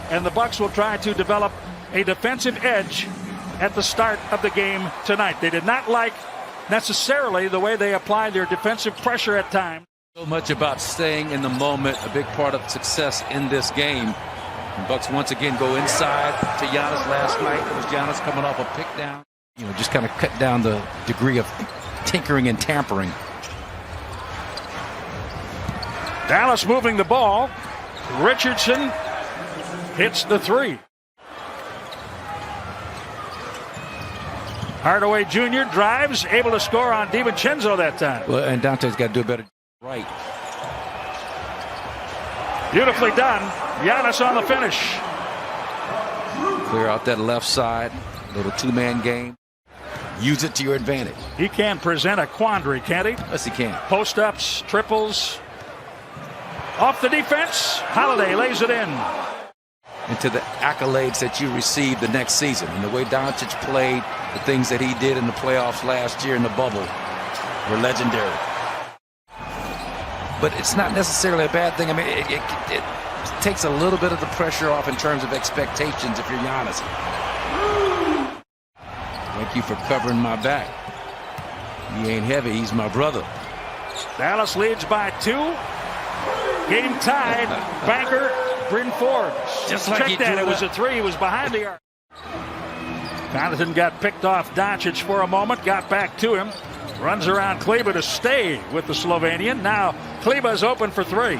and the Bucks will try to develop a defensive edge at the start of the game tonight. They did not like necessarily the way they applied their defensive pressure at times. So much about staying in the moment, a big part of success in this game. And Bucks once again go inside to Giannis last night. It was Giannis coming off a pick down. You know, just kind of cut down the degree of tinkering and tampering. Dallas moving the ball. Richardson hits the three. Hardaway Jr. drives, able to score on DiVincenzo that time. Well, and Dante's got to do a better right. Beautifully done. Giannis on the finish. Clear out that left side. Little two-man game. Use it to your advantage. He can present a quandary, can't he? Yes, he can. Post-ups, triples. Off the defense. Holiday lays it in. Into the accolades that you receive the next season. And the way Doncic played, the things that he did in the playoffs last year in the bubble were legendary. But it's not necessarily a bad thing. I mean, it takes a little bit of the pressure off in terms of expectations if you're Giannis. Thank you for covering my back. He ain't heavy. He's my brother. Dallas leads by 2. Game tied. Banker, Bryn Forbes. Just like check that. It was a 3. He was behind the arc. Connaughton got picked off Doncic for a moment. Got back to him. Runs around Kleber to stay with the Slovenian. Now Kleber's open for 3.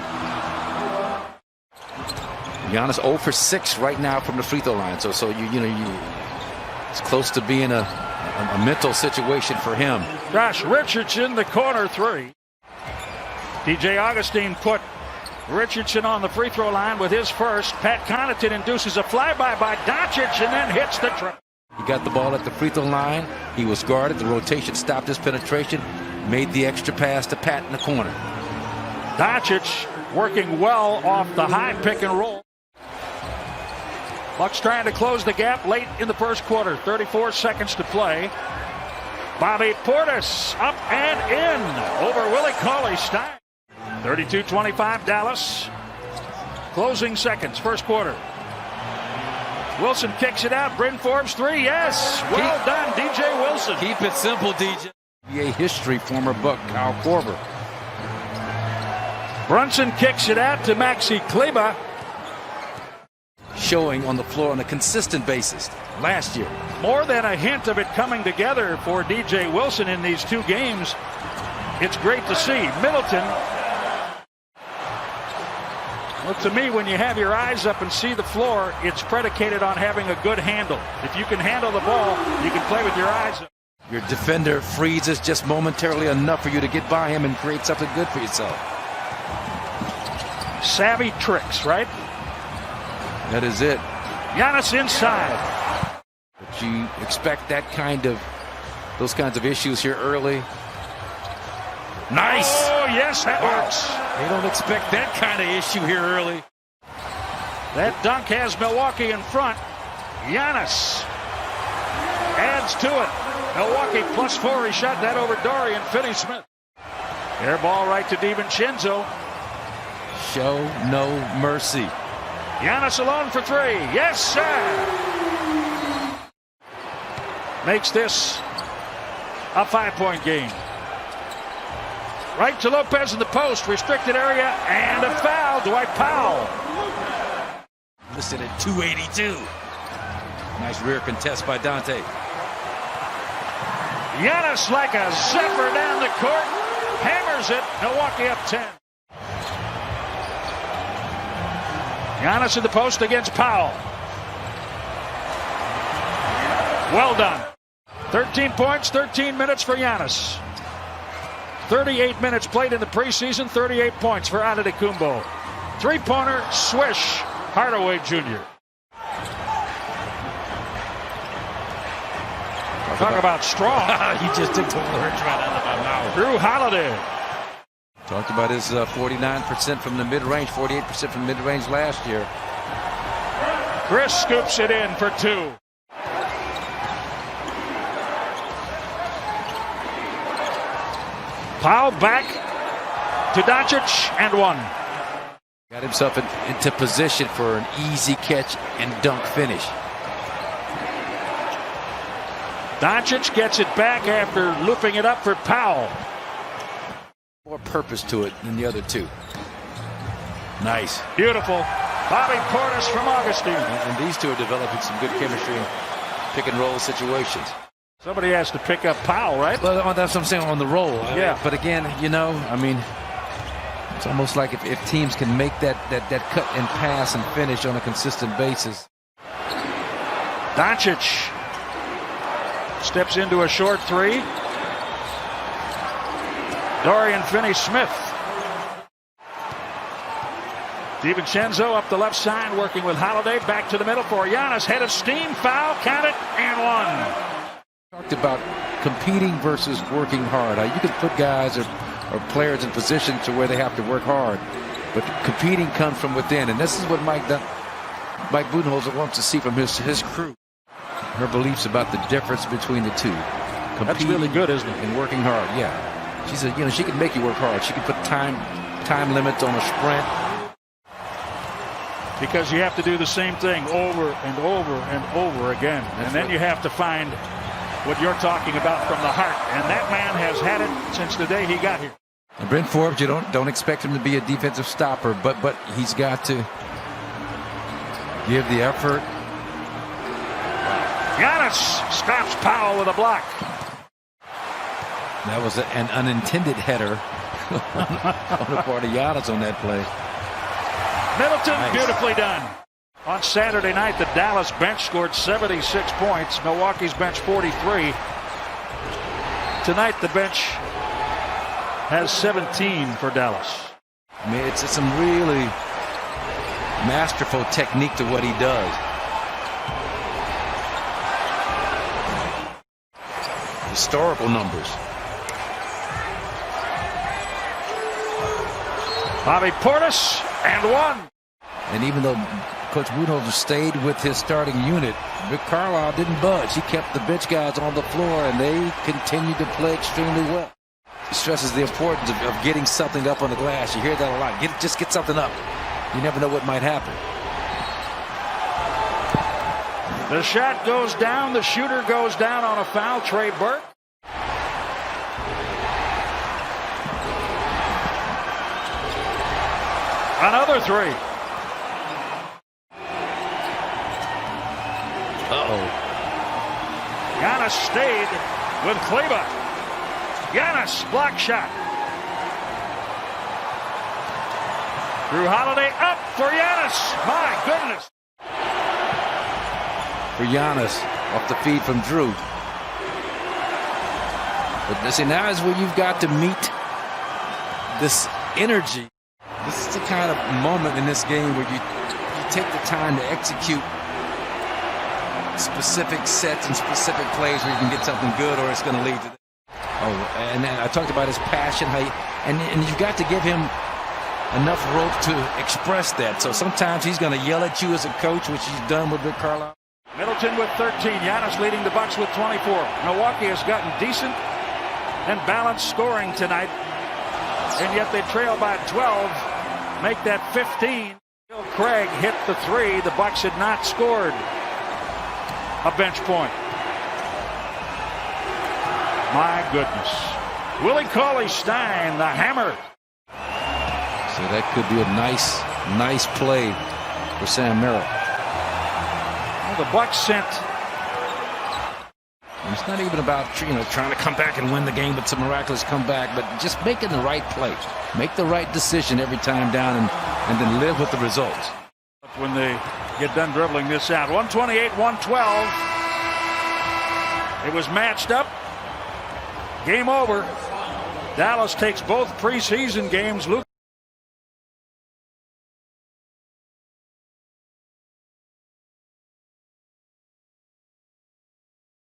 Giannis 0 for 6 right now from the free throw line. So it's close to being a mental situation for him. Josh Richardson, the corner 3. DJ Augustine put Richardson on the free throw line with his first. Pat Connaughton induces a flyby by Doncic and then hits the trip. He got the ball at the free throw line. He was guarded. The rotation stopped his penetration. Made the extra pass to Pat in the corner. Doncic working well off the high pick and roll. Bucks trying to close the gap late in the first quarter. 34 seconds to play. Bobby Portis up and in over Willie Cauley-Stein. 32-25 Dallas. Closing seconds, first quarter. Wilson kicks it out. Bryn Forbes 3. Yes. Well done, DJ Wilson. Keep it simple, DJ. NBA history, former Buck Kyle Korver. Brunson kicks it out to Maxi Kleber. Showing on the floor on a consistent basis last year. More than a hint of it coming together for DJ Wilson in these 2 games. It's great to see. Middleton. Well, to me, when you have your eyes up and see the floor, it's predicated on having a good handle. If you can handle the ball, you can play with your eyes up. Your defender freezes just momentarily enough for you to get by him and create something good for yourself. Savvy tricks, right? That is it. Giannis inside. But you expect those kinds of issues here early. Nice. Oh, yes, that works. They don't expect that kind of issue here early. That dunk has Milwaukee in front. Giannis adds to it. Milwaukee +4. He shot that over Dorian Finney-Smith. Air ball right to DiVincenzo. Show no mercy. Giannis alone for 3. Yes, sir. Makes this a 5-point game. Right to Lopez in the post. Restricted area and a foul. Dwight Powell. Listed at 282. Nice rear contest by Dante. Giannis like a zephyr down the court. Hammers it. Milwaukee up 10. Giannis in the post against Powell. Well done. 13 points, 13 minutes for Giannis. 38 minutes played in the preseason, 38 points for Antetokounmpo. 3-pointer, swish, Hardaway Jr. Talk about strong. He just took the words right out of my mouth. Drew Holiday. Talked about his 49% from the mid-range, 48% from mid-range last year. Chris scoops it in for 2. Powell back to Doncic and 1. Got himself into position for an easy catch and dunk finish. Doncic gets it back after looping it up for Powell. More purpose to it than the other two. Nice. Beautiful. Bobby Portis from Augustine. And these two are developing some good chemistry in pick and roll situations. Somebody has to pick up Powell, right? Well, that's what I'm saying on the roll. Yeah. But again, you know, I mean, it's almost like if teams can make that cut and pass and finish on a consistent basis. Doncic steps into a short three. Dorian Finney-Smith. DiVincenzo up the left side, working with Holiday. Back to the middle for Giannis. Head of steam, foul, count it, and one. Talked about competing versus working hard. You can put guys or players in position to where they have to work hard, but competing comes from within, and this is what Mike Budenholzer wants to see from his crew. Her beliefs about the difference between the two. That's really good, isn't it? And working hard, yeah. She said, you know, she can make you work hard. She can put time limits on a sprint. Because you have to do the same thing over and over and over again. And then you have to find what you're talking about from the heart. And that man has had it since the day he got here. And Brent Forbes, you don't expect him to be a defensive stopper, but he's got to give the effort. Giannis stops Powell with a block. That was an unintended header on the part of Giannis on that play. Middleton, nice. Beautifully done. On Saturday night, the Dallas bench scored 76 points. Milwaukee's bench 43. Tonight, the bench has 17 for Dallas. I mean, it's some really masterful technique to what he does. Historical numbers. Bobby Portis, and one. And even though Coach Budenholzer stayed with his starting unit, Rick Carlisle didn't budge. He kept the bench guys on the floor, and they continued to play extremely well. He stresses the importance of getting something up on the glass. You hear that a lot. Just get something up. You never know what might happen. The shot goes down. The shooter goes down on a foul. Trey Burke. Another three. Uh-oh. Giannis stayed with Kleba. Giannis, block shot. Drew Holiday up for Giannis. My goodness. For Giannis, off the feed from Drew. But see, now is where you've got to meet this energy. This is the kind of moment in this game where you take the time to execute specific sets and specific plays where you can get something good, or it's going to lead to. And then I talked about his passion, and you've got to give him enough rope to express that. So sometimes he's going to yell at you as a coach, which he's done with Rick Carlisle. Middleton with 13. Giannis leading the Bucks with 24. Milwaukee has gotten decent and balanced scoring tonight, and yet they trail by 12. Make that 15. Bill Craig hit the three. The Bucks had not scored a bench point. My goodness. Willie Cauley-Stein, the hammer. So that could be a nice play for Sam Merrill. Well, the Bucks sent. And it's not even about trying to come back and win the game, but some miraculous comeback, but just making the right play. Make the right decision every time down and then live with the results. When they get done dribbling this out. 128-112. It was matched up. Game over. Dallas takes both preseason games. Luke